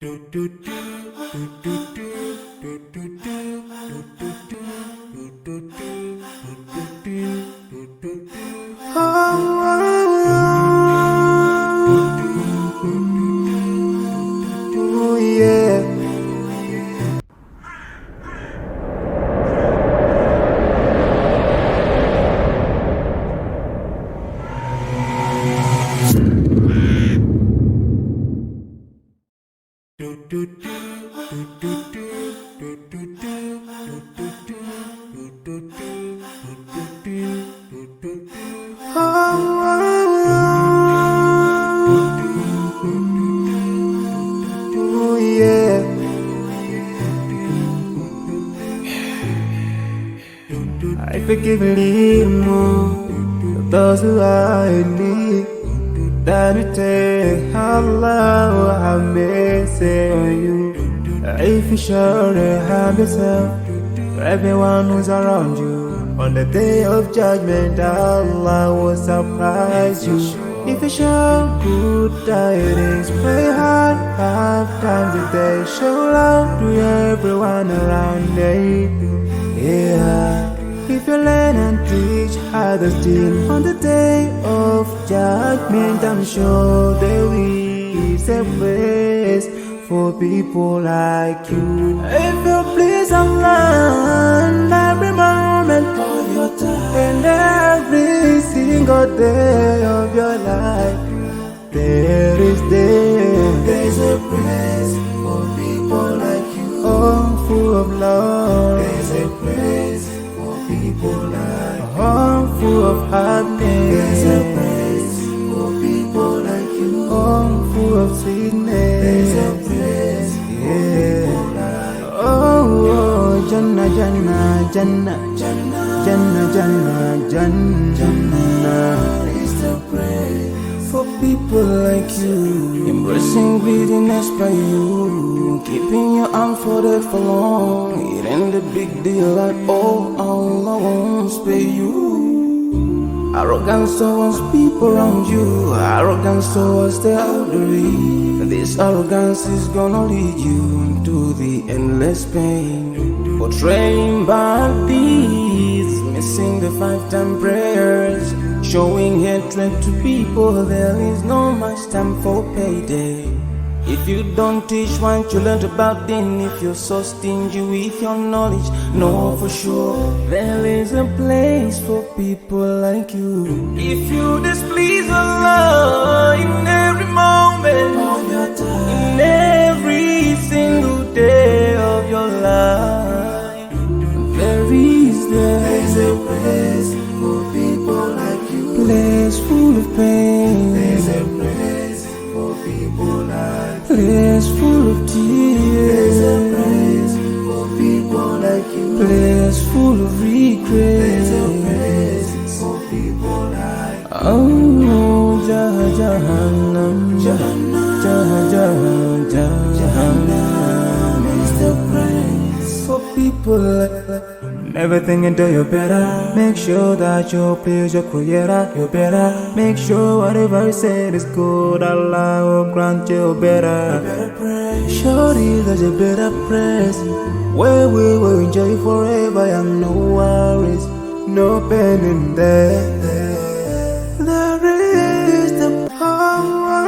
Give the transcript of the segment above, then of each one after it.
Oh yeah. Oh yeah. I forgive a little more those who are in need. That you take how long I may say on you. If you surely have yourself, for everyone who's around you. On the day of judgment, Allah will surprise you. If you show good tidings, pray hard 5 times a day. Show love to everyone around you. Yeah. If you learn and teach others still, on the day of judgment, I'm sure there is a place for people like you. If you please Allah, every moment of your time and every single day of your life, there's a place for people like you. Oh, full of love. There's a place for people like you. Oh, full of happiness. There's a place for people like you. Oh, full of sweetness. There's a place for people like you. Oh, Jannah, Jannah, Jannah, Jannah, Jannah, Jannah, Jannah. It's the place for people like you. Embracing greediness by you, keeping your arms folded for long. It ain't a big deal at all. Allah won't spare you. Arrogance towards people around you, arrogance towards the elderly. This arrogance is gonna lead you to the endless pain. Portraying bad deeds, missing the 5-time prayers, showing hatred to people. There is no much time for payday. If you don't teach what you learned about then, if you're so stingy with your knowledge, know for sure there is a place for people like you. If you displease Allah in every moment of your time, in every single day of your life, there's a place for people like you. Place full of pain. There's a place for people like you. Place full of tears. There's a place for people like you. Place full of regret. There's a place for people like you. Oh, Jahannam, Jahannam, Jahannam is the place for people like you. Never think until you're better. Make sure that you please your creator. You're better. Make sure whatever you said is good. Allah will grant you better. Surely there's a better place where we will enjoy forever and no worries, no pain in there. There is the power.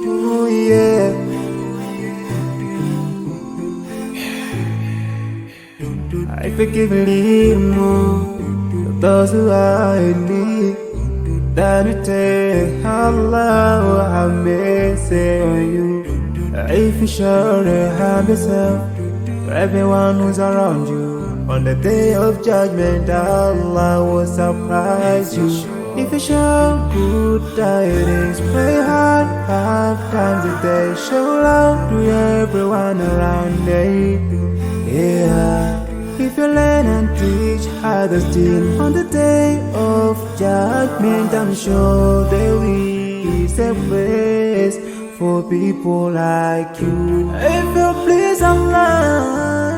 Oh yeah. I forgive a little more those who are in need. That you take how long I may say on you. If you surely have yourself, for everyone who's around you. On the day of judgment, Allah will surprise you. If you show good tidings, pray hard 5 times a day. Show love to everyone around you. Yeah. If you learn and teach others still, on the day of judgment, I'm sure there is a place for people like you. If you please Allah,